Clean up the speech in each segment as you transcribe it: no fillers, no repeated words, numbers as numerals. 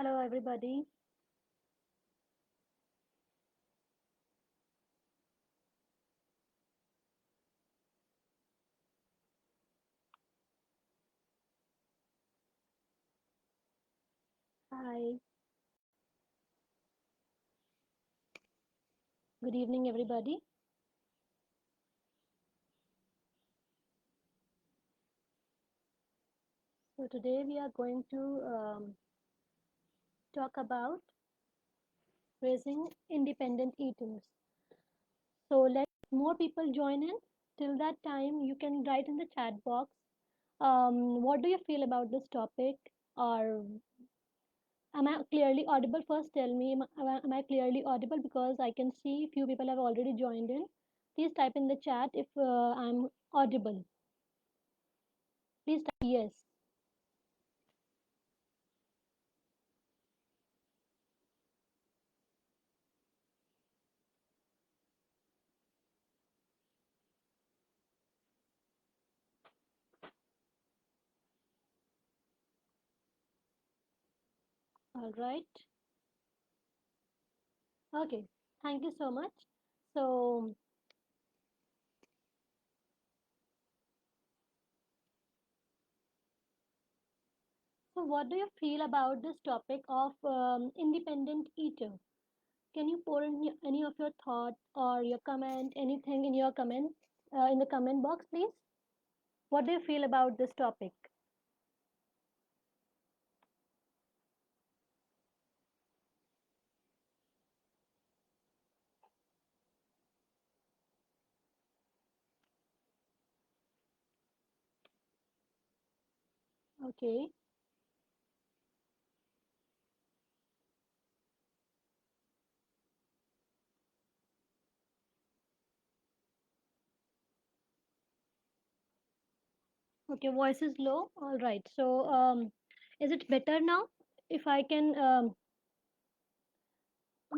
Hello, everybody. Hi. Good evening, everybody. So today we are going to talk about raising independent eaters. So let more people join in. Till that time, you can write in the chat box. What do you feel about this topic? Or am I clearly audible? First, tell me, am I clearly audible? Because I can see few people have already joined in. Please type in the chat if I'm audible. Please type yes. All right. Okay, thank you so much. So, so what do you feel about this topic of independent eater? Can you pour in any of your thought or your comment, anything in your comment in the comment box, please? What do you feel about this topic? Okay, okay, voice is low. All right. So, is it better now? If I can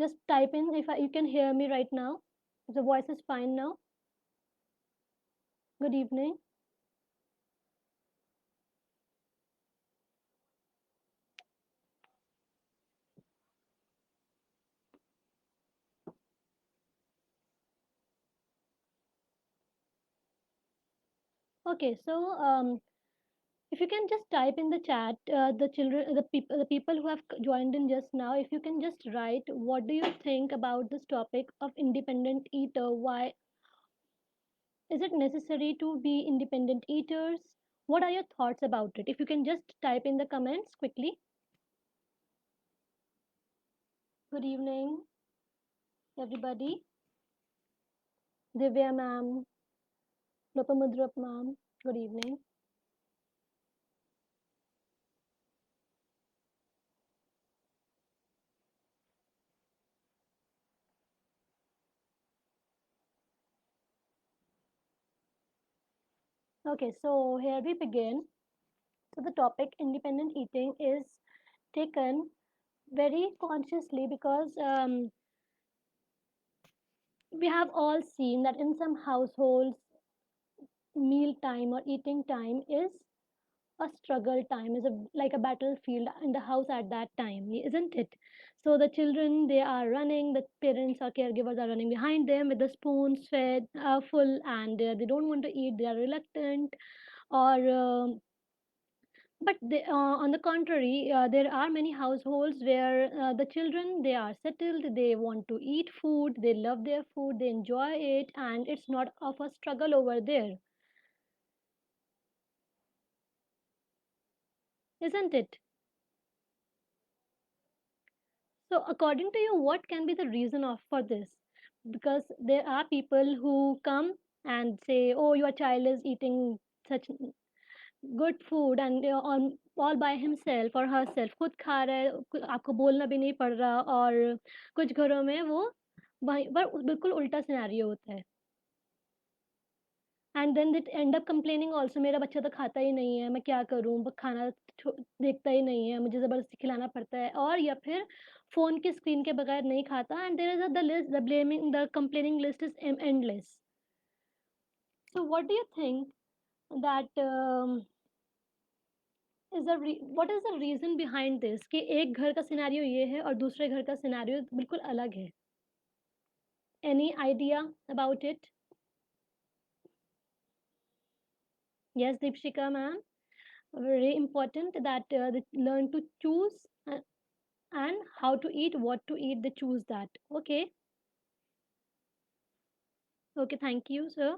just type in, if you can hear me right now, the voice is fine now. Good evening. Okay, so if you can just type in the chat, the people who have joined in just now, if you can just write, what do you think about this topic of independent eater? Why is it necessary to be independent eaters? What are your thoughts about it? If you can just type in the comments quickly. Good evening, everybody. Divya ma'am, Lopamudrap ma'am. Good evening. Okay, so here we begin. So the topic independent eating is taken very consciously because we have all seen that in some households, meal time or eating time is a struggle time, is like a battlefield in the house at that time, isn't it? So the children, they are running, the parents or caregivers are running behind them with the spoons fed full, and they don't want to eat, they are reluctant, or but on the contrary, there are many households where the children, they are settled, they want to eat food, they love their food, they enjoy it, and it's not of a struggle over there, isn't it? So, according to you, what can be the reason of for this? Because there are people who come and say, "Oh, your child is eating such good food and on all by himself or herself, खुद खा रहा है, आपको बोलना भी नहीं पड़ रहा." और कुछ घरों में वो वहीं पर बिल्कुल उल्टा सिनेरियो होता है। And then they end up complaining also, मेरा बच्चा तो खाता ही नहीं है, मैं क्या करूँ? वो खाना देखता ही नहीं है, मुझे ज़बरदस्ती खिलाना पड़ता है, और या फिर फ़ोन की स्क्रीन के बगैर नहीं खाता, and there is the list, the complaining list is endless. So what do you think that what is the reason behind this कि एक घर का सिनेरियो ये है और दूसरे घर का सिनेरियो बिल्कुल अलग है? Any idea about it? Yes, Deepshika ma'am. Very important that they learn to choose and how to eat, what to eat. They choose that. Okay. Okay. Thank you, sir.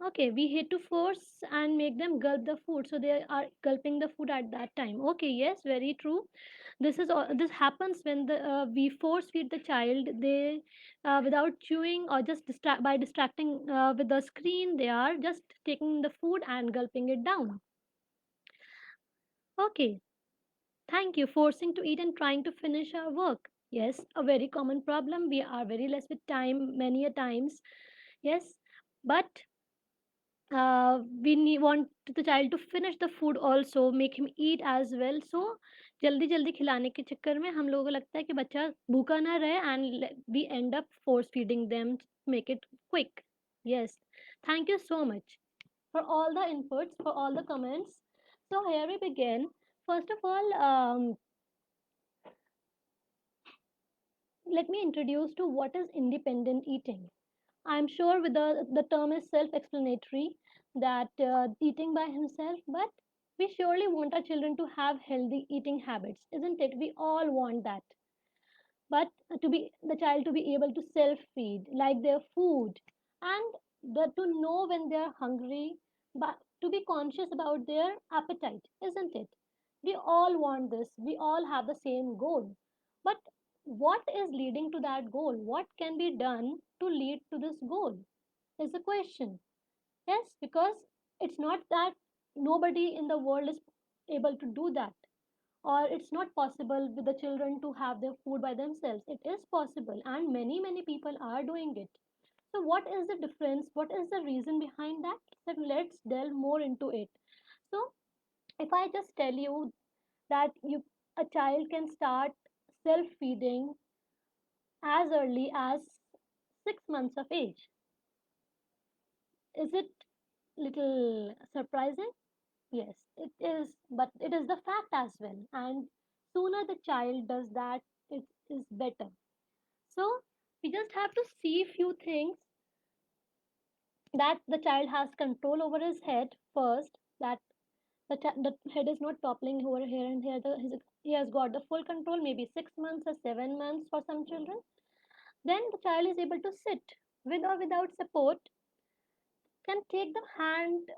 Okay, we hate to force and make them gulp the food, so they are gulping the food at that time. Okay, yes, very true. This happens when we force feed the child. They without chewing or just by distracting with the screen, they are just taking the food and gulping it down. Okay, thank you. Forcing to eat and trying to finish our work. Yes, a very common problem. We are very less with time many a times. Yes, but want the child to finish the food also, make him eat as well. So जल्दी जल्दी खिलाने के चक्कर में हम लोगों को लगता है कि बच्चा भूखा ना रहे and we end up force feeding them to make it quick. Yes, thank you so much for all the inputs, for all the comments. So here we begin. First of all, let me introduce to what is independent eating. I'm sure with the term is self-explanatory that eating by himself, but we surely want our children to have healthy eating habits, isn't it? We all want that. But to be the child to be able to self-feed, like their food, and to know when they are hungry, but to be conscious about their appetite, isn't it? We all want this. We all have the same goal. But what is leading to that goal? What can be done to lead to this goal? Is the question. Yes, because it's not that nobody in the world is able to do that, or it's not possible with the children to have their food by themselves. It is possible, and many people are doing it. So, what is the difference? What is the reason behind that? So, let's delve more into it. So, if I just tell you that a child can start self feeding as early as 6 months of age, is it little surprising? Yes, it is, but it is the fact as well. And sooner the child does that, it is better. So we just have to see few things that the child has control over his head first. That the head is not toppling over here and here. He has got the full control. Maybe 6 months or 7 months for some children. Then the child is able to sit with or without support, can take the hand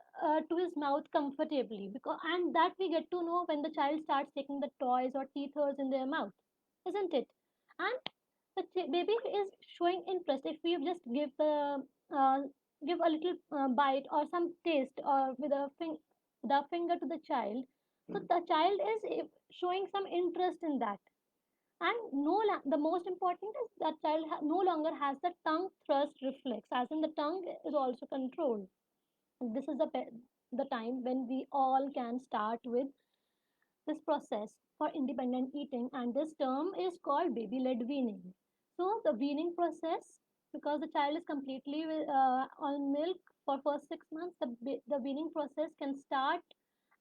to his mouth comfortably, because and that we get to know when the child starts taking the toys or teethers in their mouth, isn't it? And the baby is showing interest if we just uh, give a little bite or some taste or with the finger to the child. So the child is showing some interest in that. And the most important is that child no longer has the tongue thrust reflex, as in the tongue is also controlled. This is the time when we all can start with this process for independent eating, and this term is called baby led weaning. So the weaning process, because the child is completely on milk for first 6 months, the weaning process can start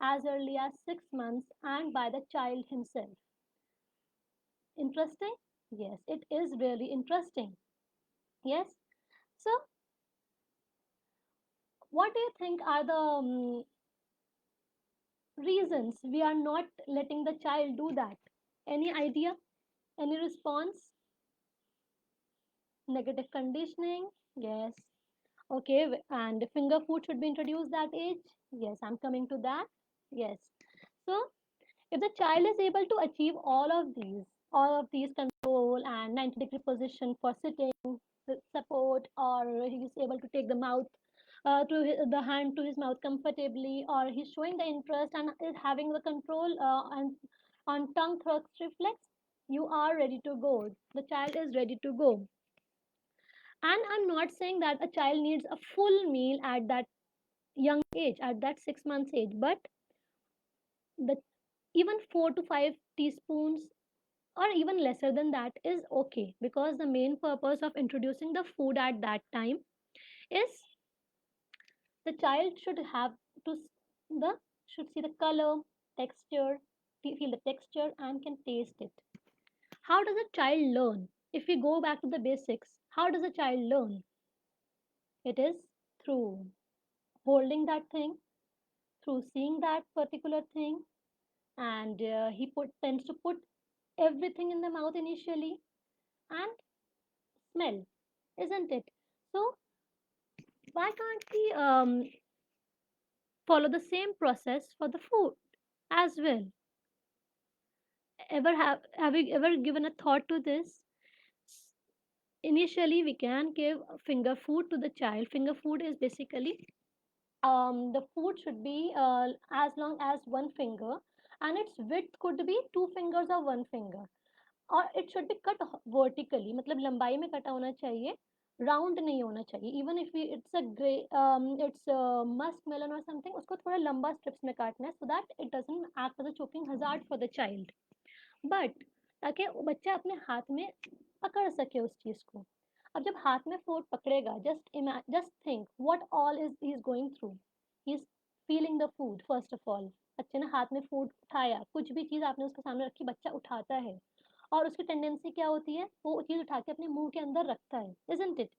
as early as 6 months and by the child himself. Interesting? Yes, it is really interesting. Yes. So what do you think are the reasons we are not letting the child do that? Any idea? Any response? Negative conditioning? Yes. Okay, and finger food should be introduced that age? Yes, I'm coming to that. Yes. So, if the child is able to achieve all of these control and 90-degree position for sitting, support, or he is able to take the mouth the hand to his mouth comfortably, or he's showing the interest and is having the control and on tongue thrust reflex, you are ready to go. The child is ready to go. And I'm not saying that a child needs a full meal at that young age, at that 6 months age, but the even 4 to 5 teaspoons or even lesser than that is okay, because the main purpose of introducing the food at that time is the child should have to the should see the color, texture, feel the texture, and can taste it. How does a child learn? If we go back to the basics, how does a child learn? It is through holding that thing, through seeing that particular thing, and he tends to put everything in the mouth initially and smell, isn't it? So why can't we follow the same process for the food as well? Ever have you ever given a thought to this? Initially, we can give finger food to the child. Finger food is basically the food should be as long as one finger, and its width could be two fingers or one finger, और it should be cut vertically, मतलब लंबाई में कटा होना चाहिए, round नहीं होना चाहिए. Even if it's a grey it's musk melon or something, उसको थोड़ा लंबा स्ट्रिप्स में काटना है, so that it doesn't act as a choking hazard for the child. But ताकि बच्चा अपने हाथ में पकड़ सके उस चीज को. अब जब हाथ में फूड पकड़ेगा, just think what all is he is going through. He is feeling the food first of all. बच्चे ने हाथ में फूड उठाया, कुछ भी चीज आपने उसके सामने रखी, बच्चा उठाता है, और उसकी टेंडेंसी क्या होती है, वो चीज उठा के अपने मुंह के अंदर रखता है, इजंट इट?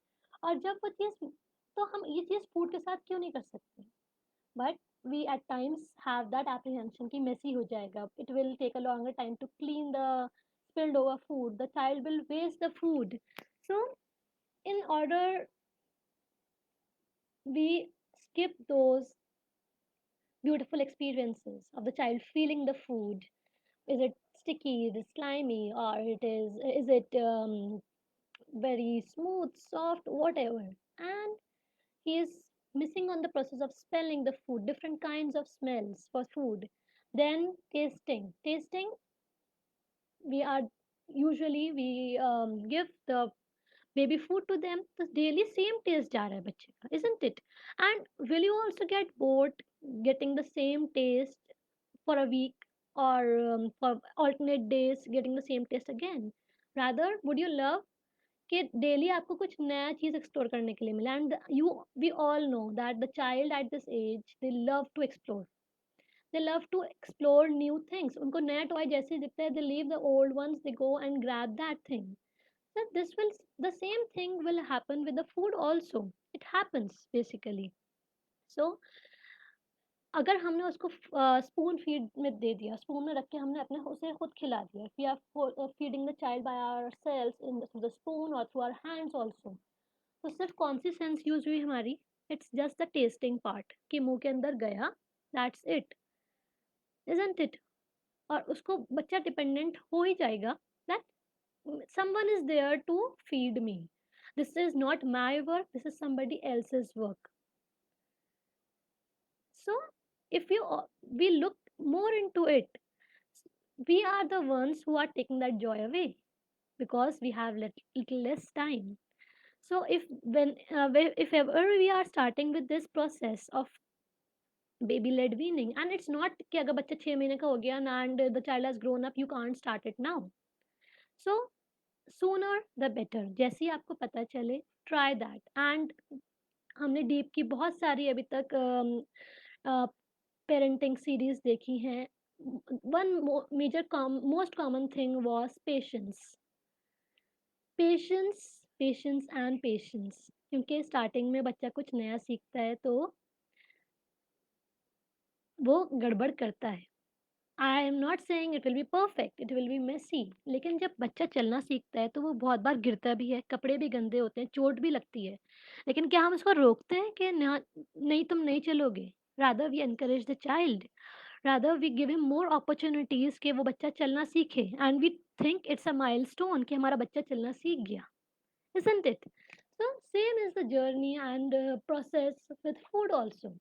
और जब वो चीज, तो हम ये चीज फूड के साथ क्यों नहीं कर सकते? But we at times have that apprehension कि messy हो जाएगा, it will take a longer time to clean the spilled over food, the child will waste the food. So in order, we skip those beautiful experiences of the child feeling the food. Is it sticky, is it slimy, or is it very smooth, soft, whatever? And he is missing on the process of smelling the food, different kinds of smells for food. Then tasting, we are usually we give the baby food to them, the daily same taste जा रहा है बच्चे का, isn't it? And will you also get bored getting the same taste for a week, or for alternate days getting the same taste again? Rather, would you love कि daily आपको कुछ नया चीज एक्सप्लोर करने के लिए मिला? And you we all know that the child at this age, they love to explore, they love to explore new things. उनको नया टॉय जैसे ही दिखता है, they leave the old ones, they go and grab that thing. So this will, the same thing will happen with the food also. It happens basically. So अगर हमने उसको spoon feed में दे दिया, स्पून में रख के हमने अपने उसे खुद खिला दिया, we are feeding the child by ourselves in the spoon और थ्रू आवर हैंड्स आल्सो, तो सिर्फ कौन सी सेंस यूज हुई हमारी? It's just the testing part, कि मुंह के अंदर गया, दैट्स इट, इजंट इट? और उसको बच्चा डिपेंडेंट हो ही जाएगा that someone is there to feed me. This is not my work, this is somebody else's work. So if we look more into it, we are the ones who are taking that joy away, because we have little less time. So if ever we are starting with this process of baby led weaning, and it's not कि अगर बच्चा 6 महीने का हो गया and the child has grown up, you can't start it now. So sooner the better, जैसे ही आपको पता चले, try that. And हमने डीप की बहुत सारी अभी तक पेरेंटिंग सीरीज देखी हैं. One major most common thing was patience, patience, patience and patience. क्योंकि स्टार्टिंग में बच्चा कुछ नया सीखता है तो वो गड़बड़ करता है. I am not saying it will be perfect, it will be messy. लेकिन जब बच्चा चलना सीखता है तो वो बहुत बार गिरता भी है, कपड़े भी गंदे होते हैं, चोट भी लगती है. लेकिन क्या हम उसको रोकते हैं कि नहीं तुम नहीं चलोगे? Rather we encourage the child, rather we give him more opportunities कि वो बच्चा चलना सीखे, and we think it's a milestone कि हमारा बच्चा चलना सीख गया, isn't it? So same is the journey and process with food also.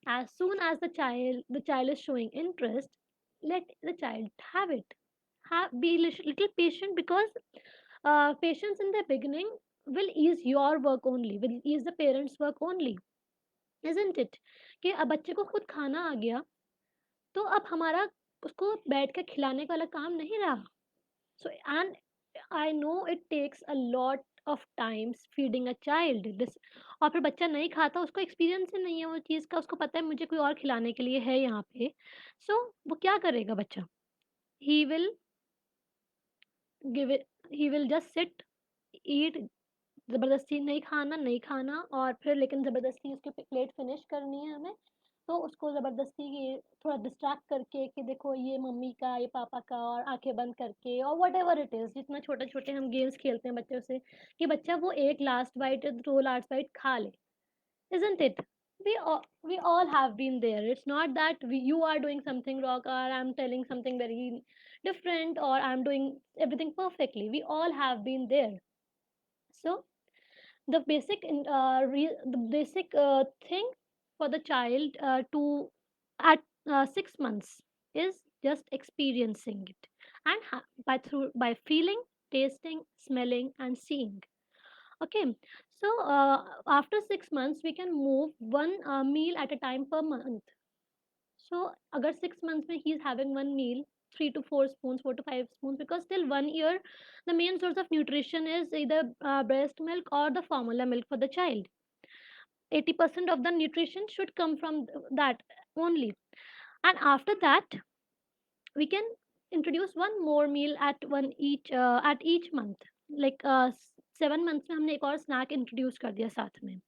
As soon as the child is showing interest, let the child have it. Be little patient, because patience in the beginning will ease your work only, will ease the parents work only, isn't it? कि अब बच्चे को खुद खाना आ गया, तो अब हमारा उसको बैठ कर खिलाने का वाला काम नहीं रहा. So and I know it takes a lot of times feeding a child this, और फिर बच्चा नहीं खाता, उसको एक्सपीरियंस ही नहीं है वो चीज़ का, उसको पता है मुझे कोई और खिलाने के लिए है यहाँ पे। सो वो क्या करेगा बच्चा? He will give it, he will just sit, eat, ज़बरदस्ती नहीं खाना, और फिर लेकिन ज़बरदस्ती उसकी प्लेट फिनिश करनी है हमें, तो उसको ज़बरदस्ती ये थोड़ा डिस्ट्रैक्ट करके कि देखो ये मम्मी का, ये पापा का, और आँखें बंद करके और व्हाटएवर इट इज़, जितना छोटे-छोटे हम गेम्स खेलते हैं बच्चों से, कि बच्चा वो एक लास्ट बाइट, 2 लास्ट बाइट खा ले, isn't it? We all have been there. It's not that you are doing something wrong, or I'm telling something very different, or I'm doing everything perfectly. We all have been there. So the basic thing for the child to at 6 months is just experiencing it, and by feeling, tasting, smelling, and seeing. Okay, so after 6 months we can move one meal at a time per month. So agar 6 months mein he is having one meal, 3 to 4 spoons, 4 to 5 spoons, because till 1 year the main source of nutrition is either breast milk or the formula milk for the child. 80% of the nutrition should come from that only. And after that we can introduce one more meal at each month, like 7 months में हमने एक और snack introduce कर दिया साथ में,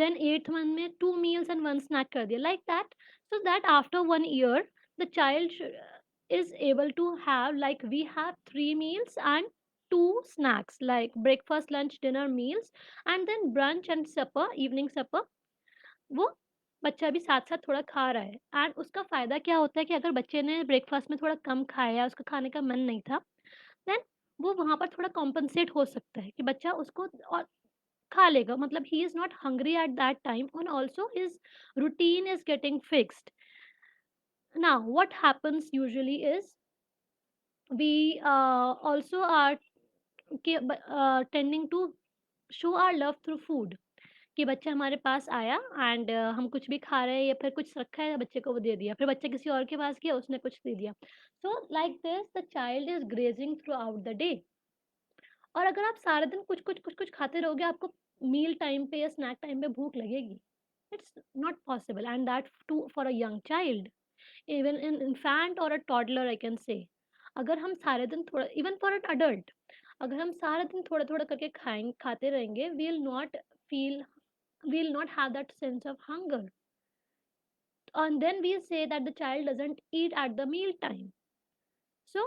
then 8th month में 2 meals and one snack कर दिया, like that, so that after 1 year the child is able to have, like we have 3 meals and 2 snacks, like breakfast, lunch, dinner meals, and then brunch and supper, evening supper, वो बच्चा भी साथ-साथ थोड़ा खा रहा है। एंड उसका फ़ायदा क्या होता है कि अगर बच्चे ने ब्रेकफ़ास्ट में थोड़ा कम खाया या उसका खाने का मन नहीं था, देन वो वहाँ पर थोड़ा कॉम्पेंसेट हो सकता है कि बच्चा उसको और खा लेगा। मतलब he is not hungry at that time, and also his routine is getting fixed. Now what happens usually is we also are tending to show our love through food, कि बच्चा हमारे पास आया एंड हम कुछ भी खा रहे हैं या फिर कुछ रखा है बच्चे को वो दे दिया, फिर बच्चा किसी और के पास गया उसने कुछ दे दिया। So like this the child is grazing through out the day. और अगर आप सारे दिन कुछ खाते रहोगे, आपको मील टाइम पे या स्नैक टाइम पे भूख लगेगी। It's not possible, and that too for a young child, even in infant or a toddler I can say. अगर हम सारे दिन थोड़ा, इवन फॉर एन अडल्ट, अगर हम सारा दिन थोड़ा थोड़ा करके खाते रहेंगे, feel we'll not have that sense of hunger, and then we'll say that the child doesn't eat at the meal time. So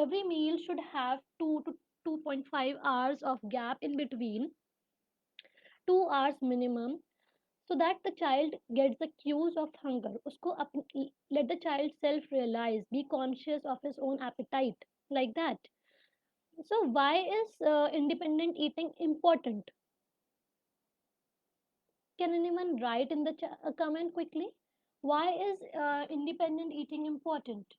every meal should have 2 to 2.5 hours of gap in between, 2 hours minimum, so that the child gets the cues of hunger. Let the child self realize, be conscious of his own appetite, like that. So why is independent eating important? Can anyone write in the comment quickly? Why is independent eating important?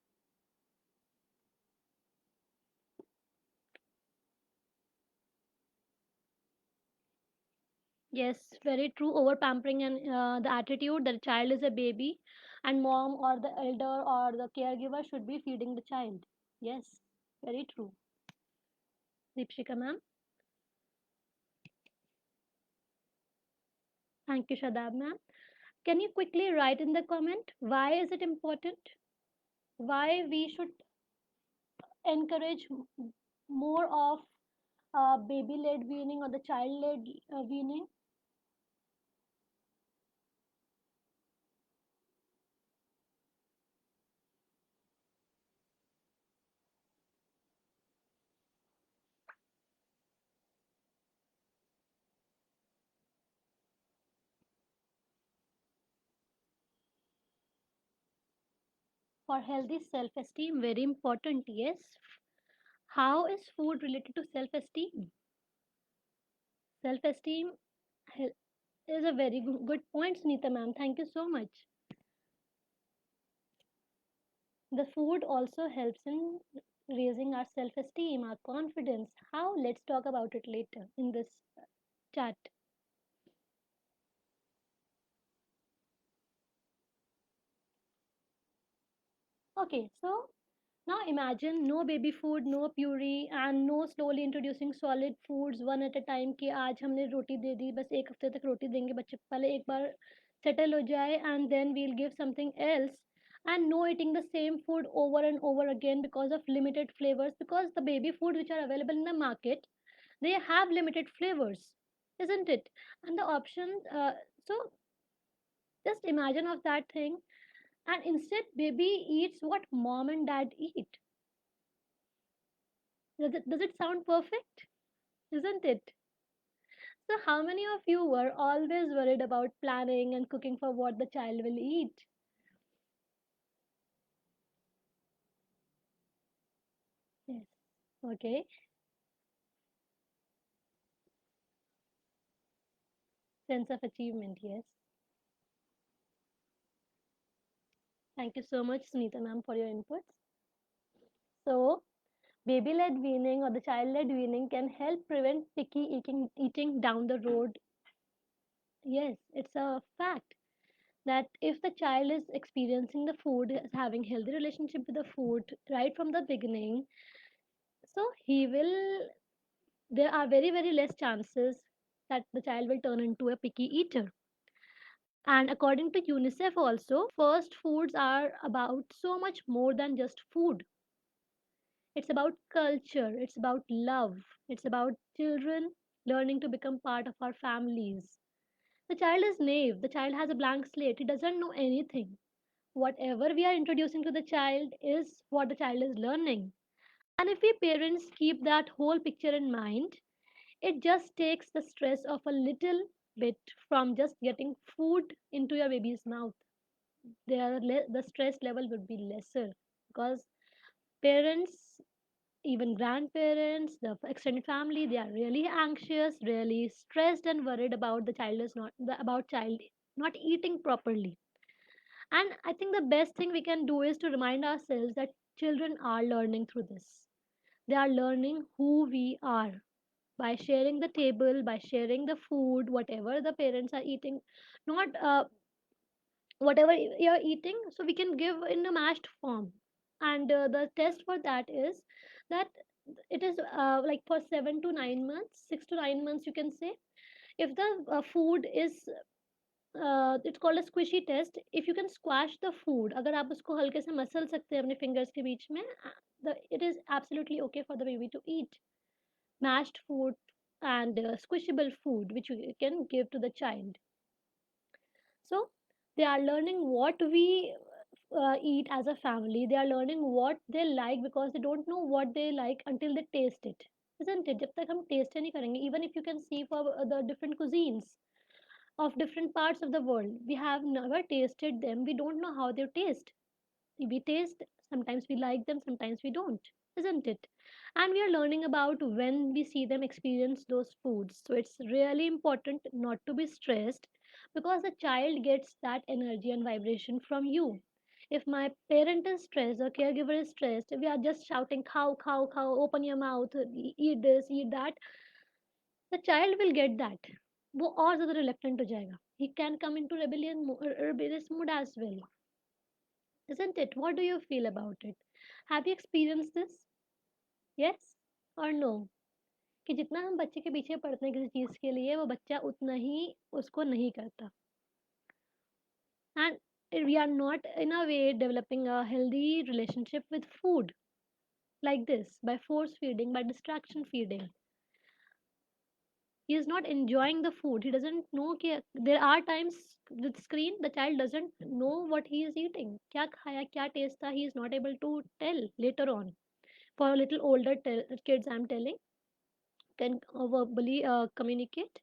Yes, very true. Over pampering and the attitude that the child is a baby and mom or the elder or the caregiver should be feeding the child. Yes, very true. Deepshika ma'am. Thank you, Shadab ma'am. Can you quickly write in the comment why is it important? Why we should encourage more of baby-led weaning or the child-led weaning? For healthy self-esteem, very important. Yes. How is food related to self-esteem? Self-esteem is a very good point, Sunita ma'am. Thank you so much. The food also helps in raising our self-esteem, our confidence. How? Let's talk about it later in this chat. Okay, so Now imagine no baby food, no puree, and no slowly introducing solid foods one at a time कि आज हमने रोटी दे दी बस एक हफ्ते तक रोटी देंगे बच्चे को पहले एक बार settle हो जाए and then we'll give something else, and no eating the same food over and over again because of limited flavors, because the baby food which are available in the market, they have limited flavors, isn't it? And the option, so just imagine of that thing, and instead baby eats what mom and dad eat. Does it sound perfect? Isn't it? So, how many of you were always worried about planning and cooking for what the child will eat? Yes. Okay. Sense of achievement. Yes. Thank you so much, Sunita ma'am, for your inputs. So, baby led weaning or the child led weaning can help prevent picky eating down the road. Yes, it's a fact that if the child is experiencing the food, is having healthy relationship with the food right from the beginning, so he will, there are very very less chances that the child will turn into a picky eater. And according to UNICEF also, first foods are about so much more than just food. It's about culture, it's about love, it's about children learning to become part of our families. The child is naive, the child has a blank slate, he doesn't know anything. Whatever we are introducing to the child is what the child is learning. And if we parents keep that whole picture in mind, it just takes the stress of a little bit from just getting food into your baby's mouth. The stress level would be lesser because parents, even grandparents, the extended family, they are really anxious, really stressed and worried about the child is not the, about child not eating properly. And I think the best thing we can do is to remind ourselves that children are learning through this. They are learning who we are by sharing the table, by sharing the food, whatever the parents are eating, not whatever you're eating, so we can give in a mashed form. And the test for that is that it is like for 7 to 9 months, 6 to 9 months, you can say, if the food is it's called a squishy test. If you can squash the food, अगर आप उसको हल्के से muscle सकते हैं अपने fingers के बीच में, it is absolutely okay for the baby to eat mashed food and squishable food which you can give to the child. So they are learning what we eat as a family. They are learning what they like because they don't know what they like until they taste it, isn't it? जब तक हम taste ही नहीं करेंगे, even if you can see for the different cuisines of different parts of the world, we have never tasted them, we don't know how they taste. We taste, sometimes we like them, sometimes we don't, isn't it? And we are learning about when we see them experience those foods, so it's really important not to be stressed because the child gets that energy and vibration from you. If my parent is stressed or caregiver is stressed, we are just shouting cow cow cow, open your mouth, eat this, eat that, the child will get that, वो और ज़्यादा reluctant हो जाएगा. He can come into rebellious mood as well, isn't it? What do you feel about it? Have you experienced this? Yes or no? कि जितना हम बच्चे के पीछे पड़ते हैं किसी चीज़ के लिए, वो बच्चा उतना ही उसको नहीं करता. And we are not in a way developing a healthy relationship with food like this, by force feeding, by distraction feeding. He is not enjoying the food. He doesn't know कि there are times with screen the child doesn't know what he is eating. क्या खाया, क्या taste था, he is not able to tell later on. For a little older kids, I'm telling, can verbally communicate.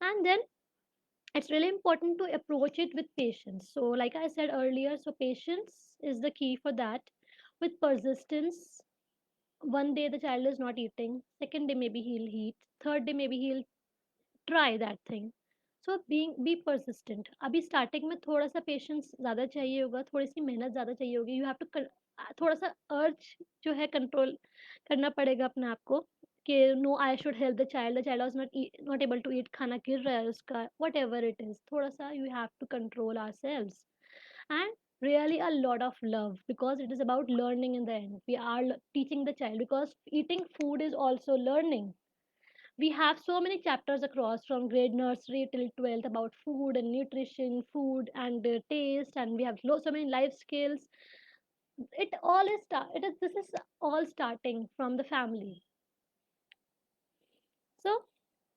And then it's really important to approach it with patience. So, like I said earlier, so patience is the key for that. With persistence, one day the child is not eating, second day maybe he'll eat, third day maybe he'll try that thing. So being be persistent. अभी starting में थोड़ा सा patience ज़्यादा चाहिए होगा, थोड़ी सी मेहनत ज़्यादा चाहिए होगी. यू हैव टू थोड़ा सा अर्ज जो है कंट्रोल करना पड़ेगा अपने आप को कि no I should help the child was not able to eat, खाना गिर रहा है उसका, वट एवर इट इज़, थोड़ा सा you have to control ourselves. Really a lot of love, because it is about learning. In the end we are teaching the child, because eating food is also learning. We have so many chapters across from grade nursery till 12th about food and nutrition, food and taste, and we have so many life skills. It all is it is This is all starting from the family. So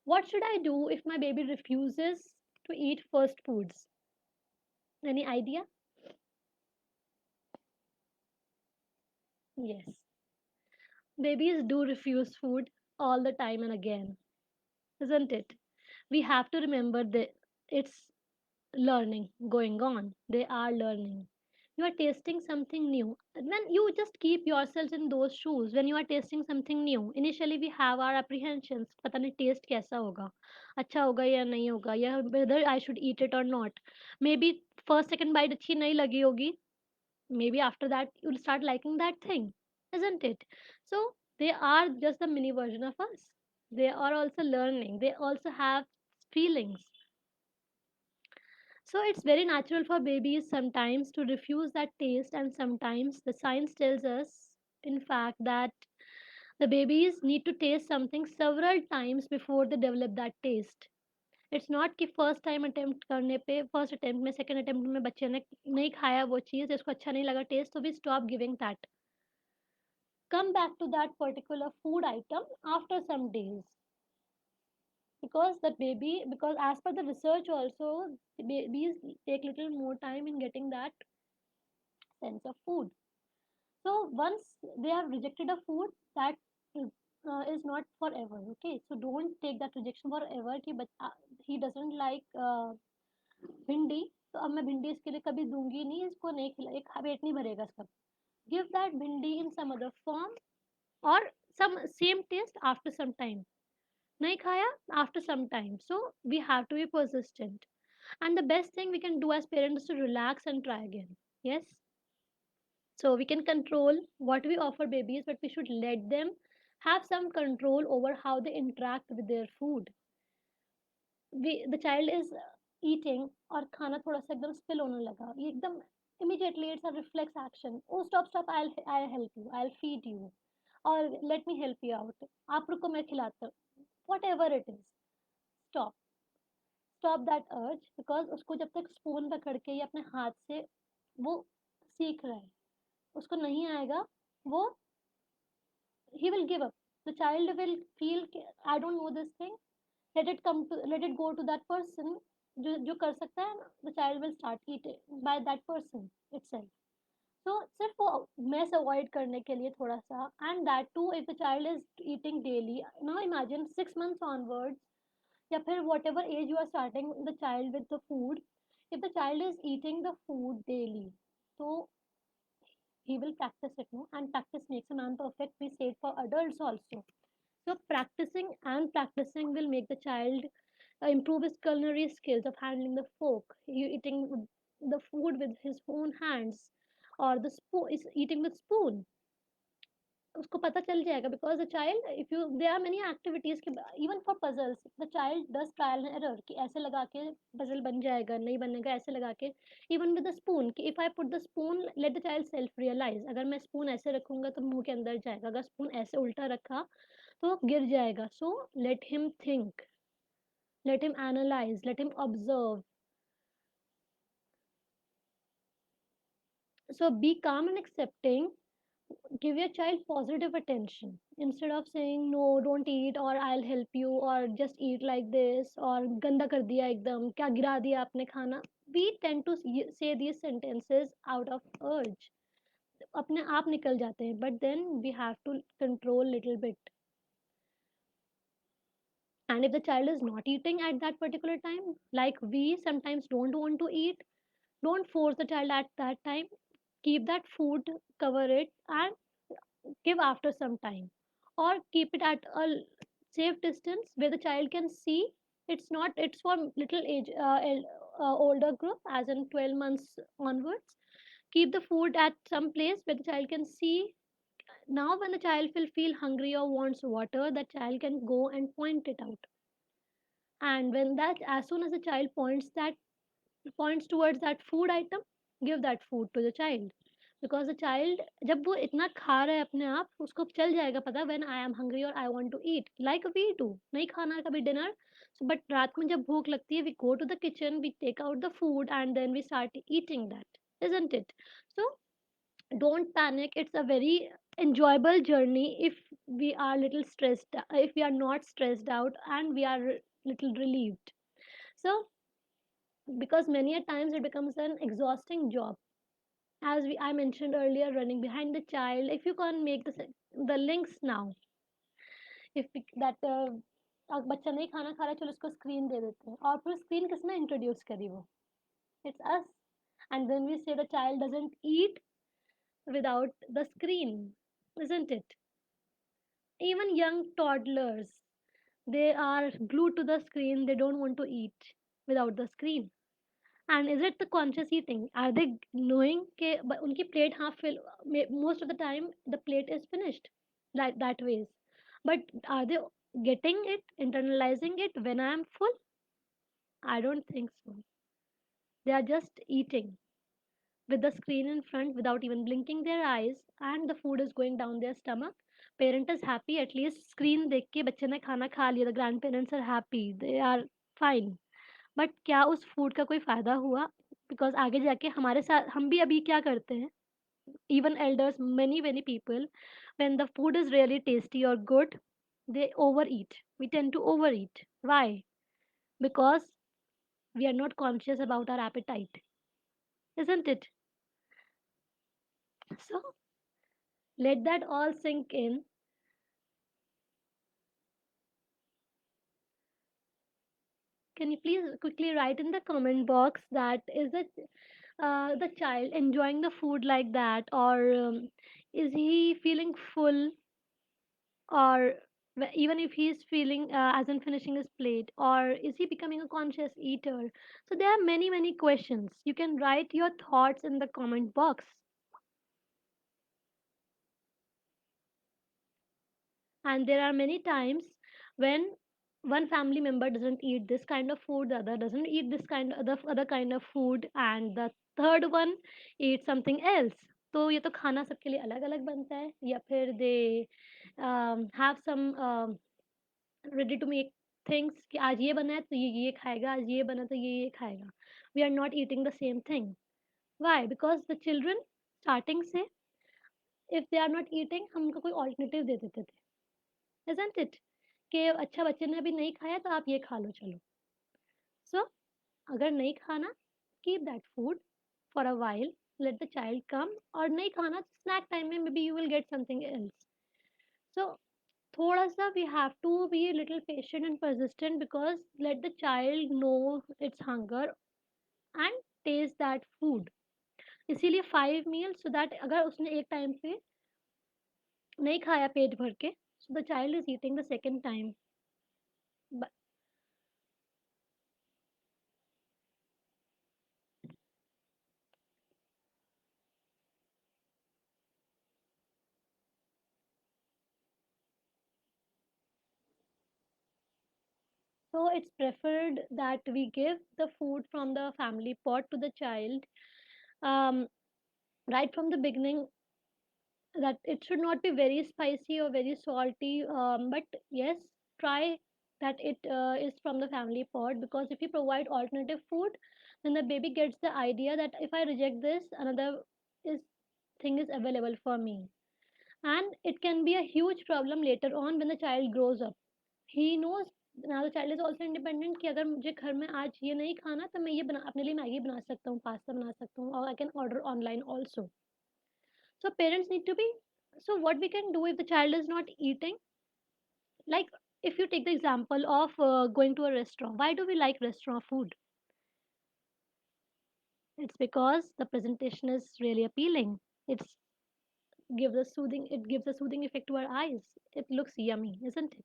what should I do if my baby refuses to eat first foods? Any idea? Yes, babies do refuse food all the time and again, isn't it? We have to remember that it's learning going on. They are learning. You are tasting something new. When you just keep yourself in those shoes, when you are tasting something new, initially we have our apprehensions. पता नहीं taste कैसा होगा, अच्छा होगा या नहीं होगा, या whether I should eat it or not. Maybe first second bite अच्छी नहीं लगी होगी. Maybe after that you'll start liking that thing, isn't it? So they are just the mini version of us. They are also learning. They also have feelings. So it's very natural for babies sometimes to refuse that taste, and sometimes the science tells us, in fact, that the babies need to taste something several times before they develop that taste. It's not कि first time attempt करने पे, first attempt में, second attempt में बच्चे ने नहीं खाया वो चीज़, इसको अच्छा नहीं लगा टेस्ट, तो we stop giving that, come back to that particular food item after some days. Because the baby, because as per the research also, the babies take little more time in getting that sense of food. So once they have rejected a food, that is not forever. Okay, so don't take that rejection forever कि he doesn't like भिंडी, तो अब मैं भिंडी इसके लिए कभी दूंगी नहीं, इसको नहीं खिला, एक पेट नहीं भरेगा इसका. Give that भिंडी in some other form, or some same taste after some time. नहीं खाया after some time. So we have to be persistent. And the best thing we can do as parents is to relax and try again. Yes. So we can control what we offer babies, but we should let them have some control over how they interact with their food. The child is eating और खाना थोड़ा सा एकदम spill होने लगा, ये एकदम immediately it's a reflex action. Oh, stop, I'll help you, I'll feed you, or let me help you out. आप रुको मैं खिलाता हूँ. Whatever it is, stop. Stop that urge, because उसको जब तक स्पून पकड़ के या अपने हाथ से वो सीख रहा है, उसको नहीं आएगा, वो he will give up. The child will feel I don't know this thing. Let it go to that person जो कर सकता है. The child will start eating by that person itself. So सिर्फ वो mess avoid करने के लिए थोड़ा सा, and that too if the child is eating daily. Now imagine 6 months onwards, या फिर whatever age you are starting the child with the food, if the child is eating the food daily, so he will practice it, no? And practice makes a man perfect, we say it for adults also. So practicing and practicing will make the child improve his culinary skills of handling the fork, eating the food with his own hands, or the spoon is eating with spoon. उसको पता चल जाएगा, because the child, if you, there are many activities कि even for puzzles the child does trial and error कि ऐसे लगा के puzzle बन जाएगा, नहीं बनेगा, ऐसे लगा के. Even with the spoon कि if I put the spoon, let the child self realize, अगर मैं spoon ऐसे रखूंगा तो मुंह के अंदर जाएगा, अगर spoon ऐसे उल्टा रखा तो गिर जाएगा. So let him think, let him analyze, let him observe. So be calm and accepting. Give your child positive attention instead of saying no, don't eat, or I'll help you, or just eat like this, or ganda kar diya ekdam, kya gira diya aapne khana. We tend to say these sentences out of urge, अपने आप निकल जाते हैं, but then we have to control little bit. And if the child is not eating at that particular time, like we sometimes don't want to eat, don't force the child at that time. Keep that food, cover it, and give after some time, or keep it at a safe distance where the child can see. It's for little age, older group, as in 12 months onwards. Keep the food at some place where the child can see. Now when the child will feel hungry or wants water, the child can go and point it out. And when that, as soon as the child points towards that food item, give that food to the child, because the child जब वो इतना खा रहा है अपने आप, उसको चल जाएगा पता, when I am hungry or I want to eat, like we do, नहीं खाना है कभी dinner, so but रात में जब भूख लगती है, we go to the kitchen, we take out the food and then we start eating that, isn't it? So don't panic, it's a very enjoyable journey if we are little stressed, if we are not stressed out and we are little relieved. So because many a times it becomes an exhausting job, as I mentioned earlier, running behind the child. If you can make the links now, if that बच्चा नहीं खाना खा रहा है, चलो उसको screen दे देते हैं, और फिर स्क्रीन किसने इंट्रोड्यूस करी वो, it's us. And then we say the child doesn't eat without the screen, isn't it? Even young toddlers, they are glued to the screen, they don't want to eat without the screen. And is it the conscious eating? Are they knowing कि उनकी plate half fill? Most of the time the plate is finished, that ways. But are they getting it, internalizing it when I am full? I don't think so. They are just eating with the screen in front without even blinking their eyes, and the food is going down their stomach. Parent is happy, at least screen देख के बच्चे ने खाना खा लिया. The grandparents are happy, they are fine. But क्या उस food का कोई फ़ायदा हुआ? बिकॉज़ आगे जाके हमारे साथ हम भी अभी क्या करते हैं, even elders, many people, when the food is really tasty और good, they overeat. We tend to overeat. Why? Because we are not conscious about our appetite, isn't it? So let that all sink in. Can you please quickly write in the comment box that is it the child enjoying the food like that, or is he feeling full, or even if he's feeling as in finishing his plate, or is he becoming a conscious eater? So there are many questions. You can write your thoughts in the comment box. And there are many times when one family member doesn't eat this kind of food, the other doesn't eat this kind other kind of food, and the third one eats something else. तो ये तो खाना सबके लिए अलग अलग बनता है, या फिर दे have some ready to make things कि आज ये बना है तो ये खाएगा, आज ये बना तो ये खाएगा. We are not eating the same thing. Why? Because the children starting से, if they are not eating, हम उनको कोई alternative दे देते थे, isn't it? कि अच्छा बच्चे ने अभी नहीं खाया तो आप ये खा लो चलो. So अगर नहीं खाना, keep that food for a while, let the child come, और नहीं खाना snack time में maybe you will get something else. So थोड़ा सा we have to be a little patient and persistent, because let the child know its hunger and taste that food. इसीलिए 5 meals, so that अगर उसने एक time पे नहीं खाया पेट भर के, so the child is eating the second time. But so it's preferred that we give the food from the family pot to the child, um, right from the beginning, that it should not be very spicy or very salty, but yes, try that it is from the family pot, because if you provide alternative food, then the baby gets the idea that if I reject this, another is thing is available for me. And it can be a huge problem later on when the child grows up. He knows, now the child is also independent, कि अगर मुझे घर में आज ये नहीं खाना तो मैं ये बना अपने लिए मैगी बना सकता हूँ, पास्ता बना सकता हूँ, or I can order online also. So parents need to be, so what we can do if the child is not eating, like if you take the example of going to a restaurant, why do we like restaurant food? It's because the presentation is really appealing. It gives a soothing effect to our eyes. It looks yummy, isn't it?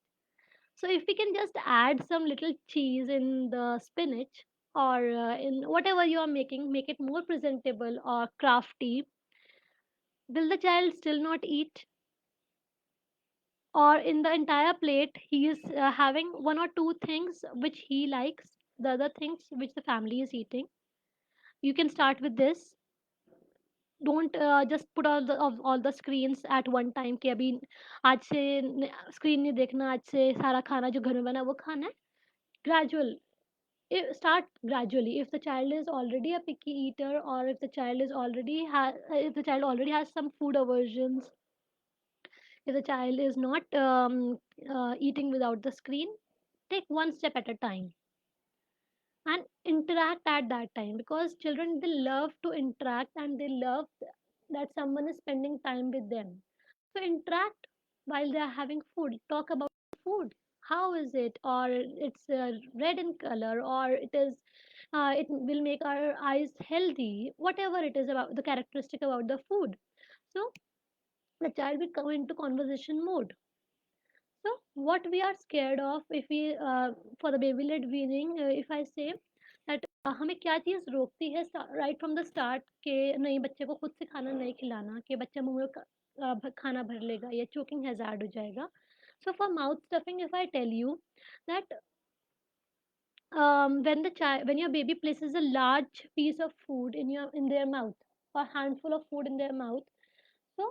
So if we can just add some little cheese in the spinach, or in whatever you are making, make it more presentable or crafty, will the child still not eat? Or in the entire plate he is having one or two things which he likes, the other things which the family is eating. You can start with this. don't just put all the screens at one time कि अभी आज से screen नहीं देखना, आज से सारा खाना जो घर में बना है वो खाना है. Gradual. Start gradually. If the child is already a picky eater, or if the child is already if the child already has some food aversions, if the child is not eating without the screen, take one step at a time and interact at that time, because children, they love to interact and they love that someone is spending time with them. So interact while they are having food. Talk about food. How is it? Or it's red in color, or it will make our eyes healthy. Whatever it is about the characteristic about the food. So the child will come into conversation mode. So what we are scared of, if we for the baby led weaning, if I say that हमें क्या चीज़ रोकती है right from the start के नहीं, बच्चे को खुद से खाना नहीं खिलाना, कि बच्चा मुंह में खाना भर लेगा या चोकिंग हैजार्ड हो जाएगा. So for mouth stuffing, if I tell you that when your baby places a large piece of food in their mouth, or handful of food in their mouth, so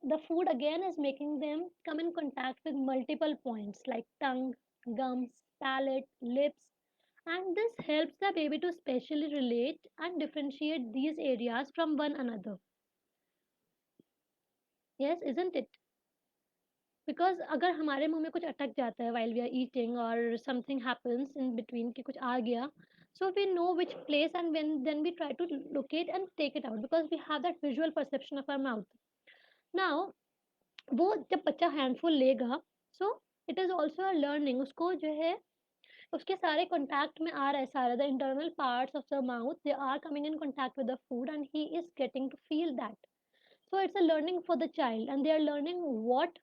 the food again is making them come in contact with multiple points like tongue, gums, palate, lips, and this helps the baby to specially relate and differentiate these areas from one another. Yes, isn't it? Because अगर हमारे मुंह में कुछ अटक जाता है while we are eating, or something happens in between कि कुछ आ गया, so we know which place, and when then we try to locate and take it out, because we have that visual perception of our mouth. Now वो जब बच्चा handful लेगा, so it is also a learning, उसको जो है उसके सारे contact में आ रहा है, सारा the internal parts of the mouth they are coming in contact with the food, and he is getting to feel that. So it's a learning for the child, and they are learning what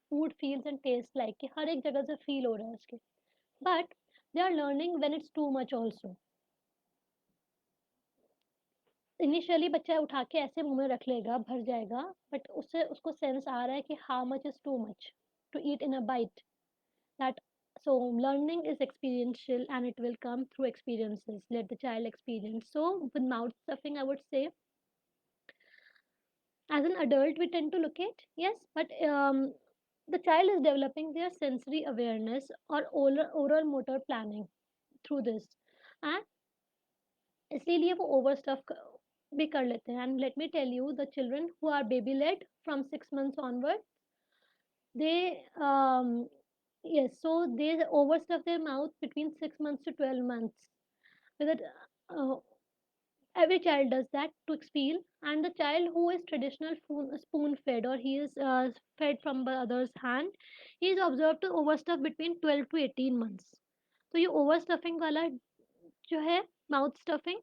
food feels and taste like, कि हर एक जगह से feel हो रहा है उसके. But they are learning when it's too much also. Initially बच्चा उठा के ऐसे मुंह में रख लेगा, भर जाएगा, बट उससे उसको सेंस आ रहा है कि how much is too much to eat in a bite. That so learning is experiential, and it will come through experiences. Let the child experience. So with mouth stuffing, I would say, as an adult we tend to look at, yes, but the child is developing their sensory awareness or oral motor planning through this, and इसीलिए वो over stuff भी कर लेते हैं. And let me tell you, the children who are baby led from 6 months onward, they yes, so they overstuff their mouth between 6 months to 12 months. With it, uh, every child does that to expel. And the child who is traditional spoon fed, or he is fed from the other's hand, he is observed to overstuff between 12 to 18 months. So ये overstuffing वाला जो है, mouth stuffing,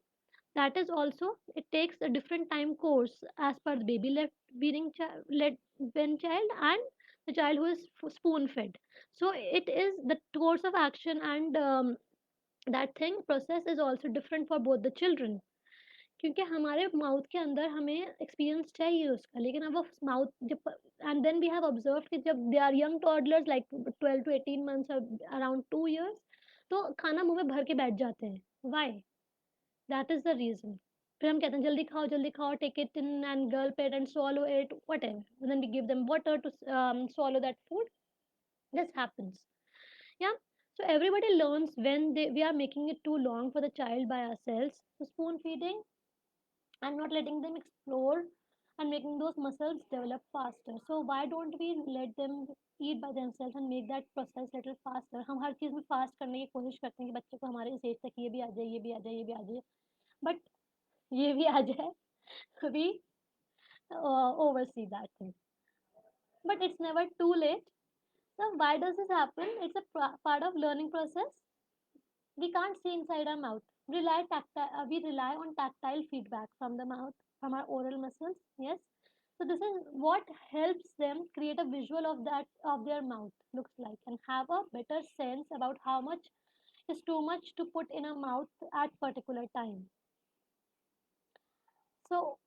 that is also, it takes a different time course as per the baby led weaning led when child, and the child who is spoon fed. So it is the course of action, and that thing process is also different for both the children. क्योंकि हमारे mouth के अंदर हमें experience चाहिए उसका, लेकिन अब वो माउथ जब, and then we have observe कि जब they are young toddlers like 12 to 18 months or around 2 years, तो खाना मुंह में भर के बैठ जाते हैं. Why? That is the reason. फिर हम कहते हैं जल्दी खाओ, take it in and gulp it and swallow it, whatever. Then we give them water to swallow that food. This happens. Yeah. So everybody learns when we are making it too long for the child by ourselves. So spoon feeding and not letting them explore and making those muscles develop faster. So why don't we let them eat by themselves and make that process little faster? हम हर चीज़ में fast करने की कोशिश करते हैं कि बच्चे को हमारे इस एज तक ये भी आ जाए, ये भी आ जाए, ये भी आ जाए, बट ये भी आ जाए, we oversee that thing. But it's never too late. So why does this happen? It's a part of learning process. We can't see inside our mouth. We rely on tactile feedback from the mouth, from our oral muscles. Yes. So this is what helps them create a visual of that of their mouth looks like, and have a better sense about how much is too much to put in a mouth at particular time. So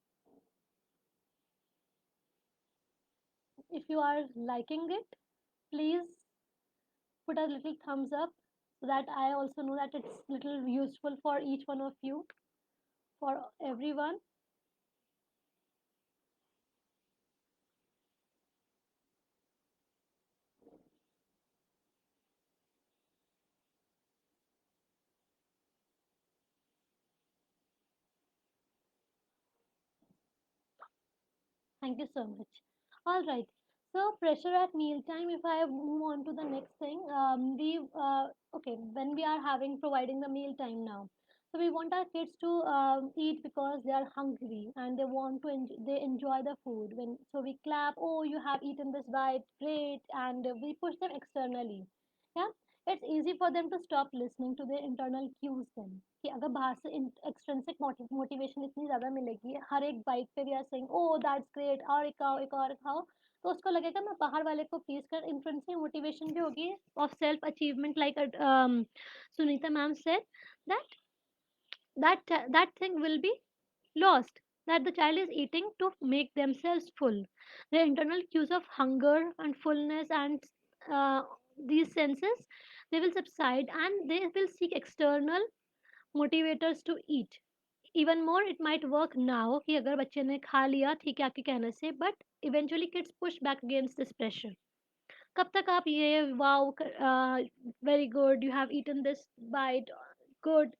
if you are liking it, please put a little thumbs up, so that I also know that it's little useful for each one of you, for everyone. Thank you so much. All right. So pressure at mealtime. If I move on to the next thing, okay, when we are having providing the mealtime now, so we want our kids to eat because they are hungry and they want to they enjoy the food. When so we clap, oh, you have eaten this bite, great, and we push them externally. Yeah, it's easy for them to stop listening to their internal cues then. कि अगर बाहर से extrinsic motivation इतनी ज़्यादा मिलेगी हर एक bite पे we are saying oh that's great और एक खाओ एक और खाओ तो उसको लगेगा मैं बाहर वाले को प्लीज कर इंट्रेंसिक मोटिवेशन जो होगी of self achievement like Sunita ma'am said that that thing will be lost, that the child is eating to make themselves full. The internal cues of hunger and fullness and uh, these senses, they will subside and they will seek external motivators to eat. Even more it might work now कि अगर बच्चे ने खा लिया ठीक है आपके कहने से but eventually kids push back against this pressure. कब तक आप ये wow very good you have eaten this bite good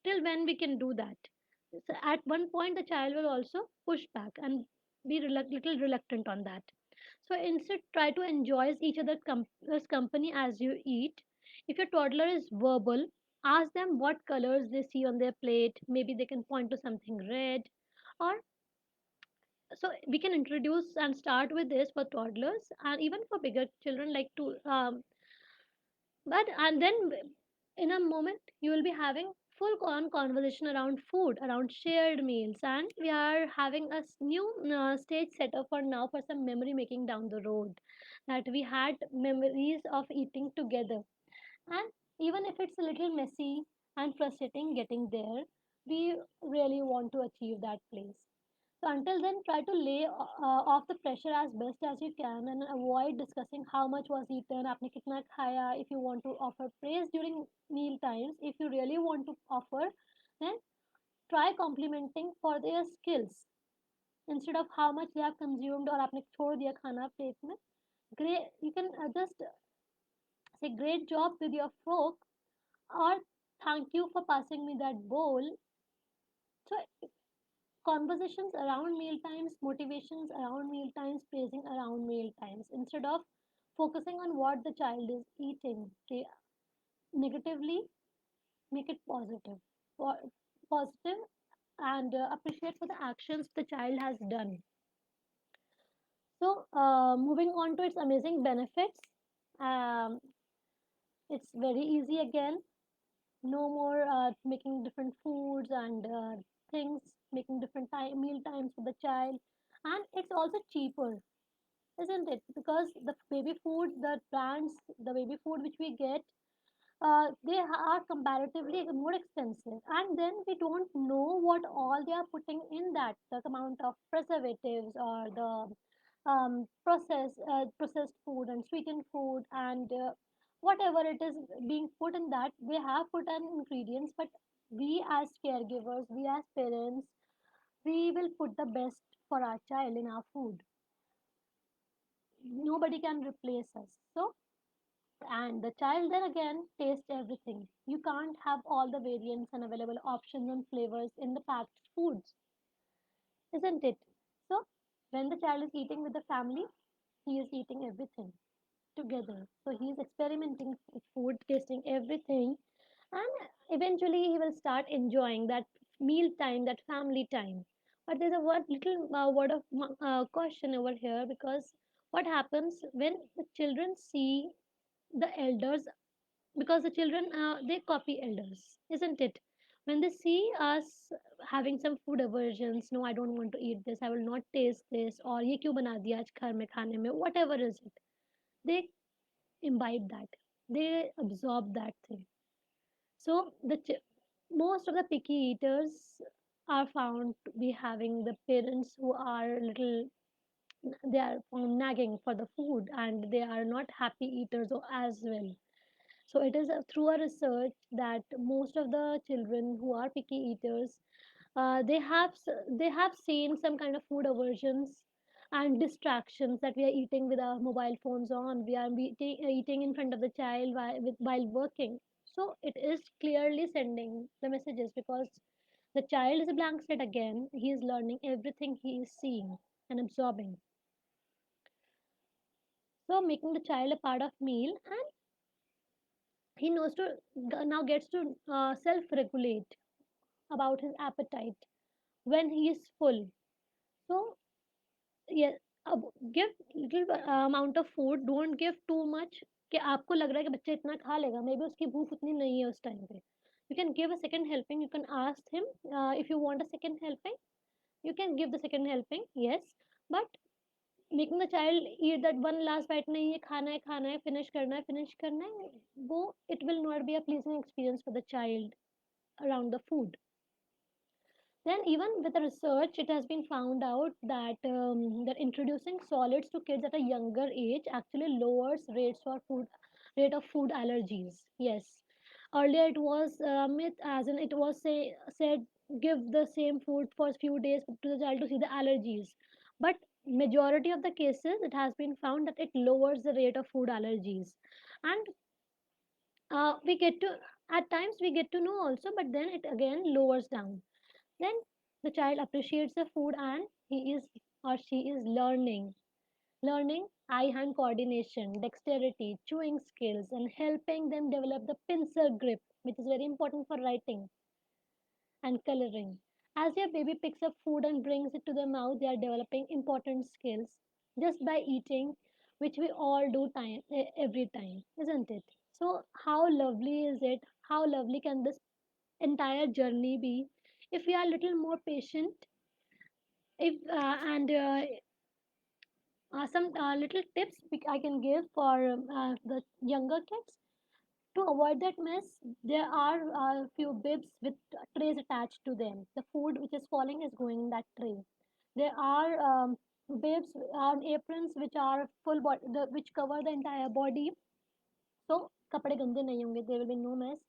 till when we can do that. So at one point, the child will also push back and be little reluctant on that. So instead, try to enjoy each other's company as you eat. If your toddler is verbal, ask them what colors they see on their plate. Maybe they can point to something red. Or so we can introduce and start with this for toddlers and even for bigger children like to but and then in a moment you will be having full on conversation around food, around shared meals, and we are having a new stage set up for now for some memory making down the road. That we had memories of eating together, and even if it's a little messy and frustrating getting there, we really want to achieve that place. So until then, try to lay off the pressure as best as you can and avoid discussing how much was eaten, आपने कितना खाया. If you want to offer praise during meal times, if you really want to offer, then try complimenting for their skills instead of how much they have consumed or आपने छोड़ दिया खाना plate में. Great, you can just say great job with your fork or thank you for passing me that bowl. So conversations around meal times, motivations around meal times, praising around meal times, instead of focusing on what the child is eating. They negatively make it positive, positive, and appreciate for the actions the child has done. So, moving on to its amazing benefits, um, it's very easy again. No more making different foods and things, making different meal times for the child, and it's also cheaper, isn't it? Because the baby food, the brands, the baby food which we get, they are comparatively more expensive, and then we don't know what all they are putting in that, the amount of preservatives or the processed food and sweetened food and whatever it is being put in that, they have put an ingredients, but we as caregivers, we as parents, we will put the best for our child in our food. Nobody can replace us. So, and the child then again tastes everything. You can't have all the variants and available options and flavors in the packed foods, isn't it? So, when the child is eating with the family, he is eating everything together. So, he is experimenting with food, tasting everything, and eventually he will start enjoying that meal time, that family time. But there's a little word of caution over here, because what happens when the children see the elders, because the children they copy elders, isn't it? When they see us having some food aversions, no, I don't want to eat this, I will not taste this, or ye क्यों बना दिया आज घर में खाने में, whatever is it, they imbibe that, they absorb that thing. So most of the picky eaters are found to be having the parents who are little, they are found nagging for the food and they are not happy eaters as well. So it is through a research that most of the children who are picky eaters, they have seen some kind of food aversions and distractions, that we are eating with our mobile phones on, we are eating in front of the child while working. So it is clearly sending the messages, because the child is a blank slate again. He is learning everything he is seeing. and absorbing. So making the child a part of meal, and he knows to now gets to self-regulate about his appetite when he is full. So yes, अब give little amount of food, don't give too much कि आपको लग रहा है कि बच्चा इतना खा लेगा, मे बी उसकी भूख उतनी नहीं है उस टाइम पे. You can give a second helping, you can ask him if you want a second helping, you can give the second helping, yes, but making the child eat that one last bite, नहीं ये खाना है finish करना है, वो it will not be a pleasing experience for the child around the food. Then, even with the research, it has been found out that introducing solids to kids at a younger age actually lowers rate of food allergies. Yes, earlier it was myth, as in it was said give the same food for a few days to the child to see the allergies, but majority of the cases it has been found that it lowers the rate of food allergies, and we get to at times we get to know also, but then it again lowers down. Then the child appreciates the food and he is or she is learning eye hand coordination, dexterity, chewing skills, and helping them develop the pincer grip, which is very important for writing and coloring. As your baby picks up food and brings it to their mouth, they are developing important skills just by eating, which we all do every time, isn't it? So, how lovely is it? How lovely can this entire journey be if we are a little more patient? If and Some little tips I can give for the younger kids to avoid that mess. There are a few bibs with trays attached to them. The food which is falling is going in that tray. There are bibs and aprons which are full body, which cover the entire body. So कपड़े गंदे नहीं होंगे. There will be no mess.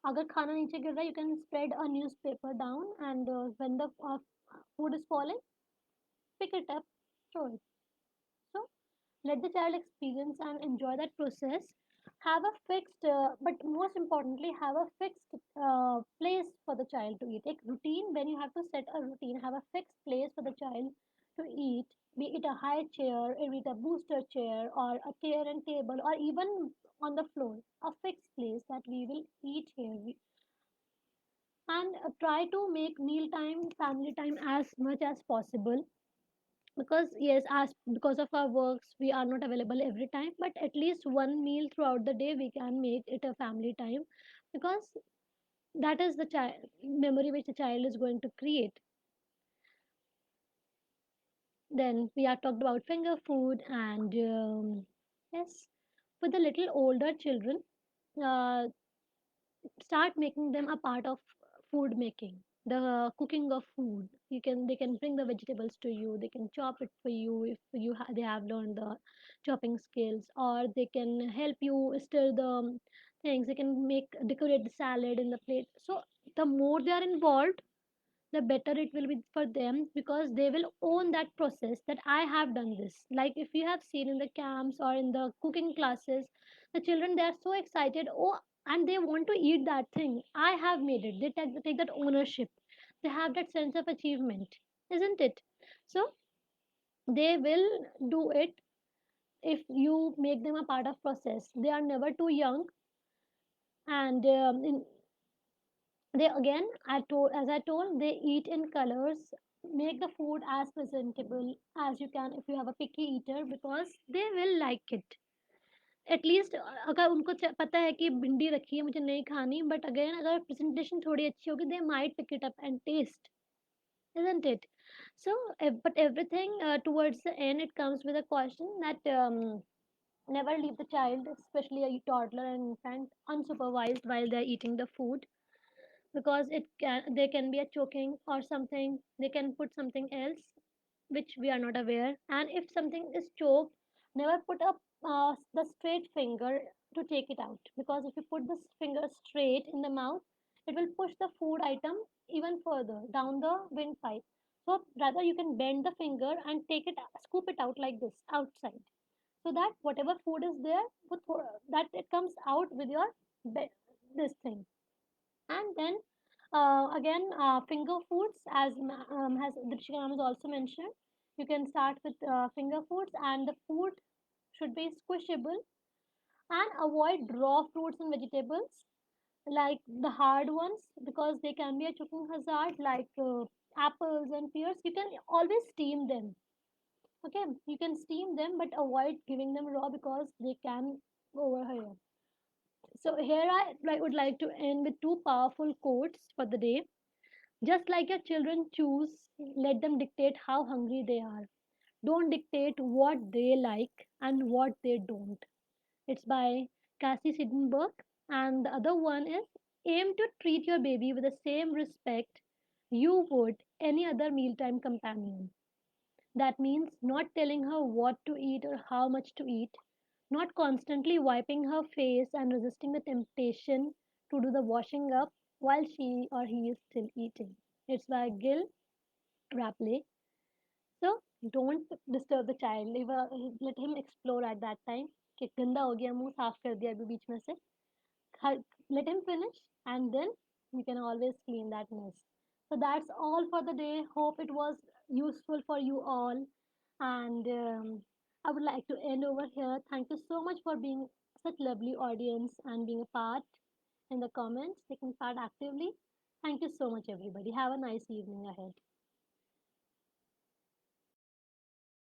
अगर खाना नीचे गिर रहा है, you can spread a newspaper down, and when the food is falling, pick it up, throw it. So let the child experience and enjoy that process. Have a fixed, but most importantly, have a fixed place for the child to eat. Like routine, when you have to set a routine, have a fixed place for the child to eat, be it a high chair, be it a booster chair, or a chair and table, or even on the floor. A fixed place that we will eat here. And try to make meal time, family time as much as possible, because yes, as because of our works we are not available every time, but at least one meal throughout the day we can make it a family time, because that is the child memory which the child is going to create. Then we have talked about finger food, and yes, for the little older children, uh, start making them a part of food making, the cooking of food. They can bring the vegetables to you, they can chop it for you if they have learned the chopping skills, or they can help you stir the things, they can make decorate the salad in the plate. So the more they are involved, the better it will be for them, because they will own that process that I have done this. Like if you have seen in the camps or in the cooking classes, the children, they are so excited, oh, and they want to eat that thing. I have made it. They take that ownership. They have that sense of achievement, isn't it? So they will do it if you make them a part of process. They are never too young, and they again, as I told, they eat in colors. Make the food as presentable as you can if you have a picky eater, because they will like it. At least अगर उनको पता है कि भिंडी रखी है मुझे नहीं खानी, but again अगर presentation थोड़ी अच्छी होगी, they might pick it up and taste, isn't it? So but everything towards the end it comes with a caution that never leave the child, especially a toddler and infant, unsupervised while they're eating the food, because it can there can be a choking or something, they can put something else which we are not aware. And if something is choked, never put up the straight finger to take it out, because if you put this finger straight in the mouth, it will push the food item even further down the windpipe. So rather you can bend the finger and take it, scoop it out like this outside, so that whatever food is there, that it comes out with your this thing. And then again, finger foods, as Drishika has also mentioned, You can start with finger foods, and the food should be squishable, and avoid raw fruits and vegetables like the hard ones, because they can be a cooking hazard, like apples and pears. You can always steam them. Okay, you can steam them, but avoid giving them raw because they can overheat. So here I would like to end with two powerful quotes for the day. Just like your children choose, let them dictate how hungry they are. Don't dictate what they like and what they don't. It's by Cassie Sidenberg. And the other one is, aim to treat your baby with the same respect you would any other mealtime companion. That means not telling her what to eat or how much to eat, not constantly wiping her face and resisting the temptation to do the washing up while she or he is still eating. It's by Gil Rapley. So don't disturb the child. Let him explore at that time. कि गंदा हो गया मुंह साफ कर दिया अभी बीच में से. Let him finish, and then you can always clean that mess. So that's all for the day. Hope it was useful for you all, and I would like to end over here. Thank you so much for being such lovely audience and being a part in the comments, taking part actively. Thank you so much, everybody. Have a nice evening ahead.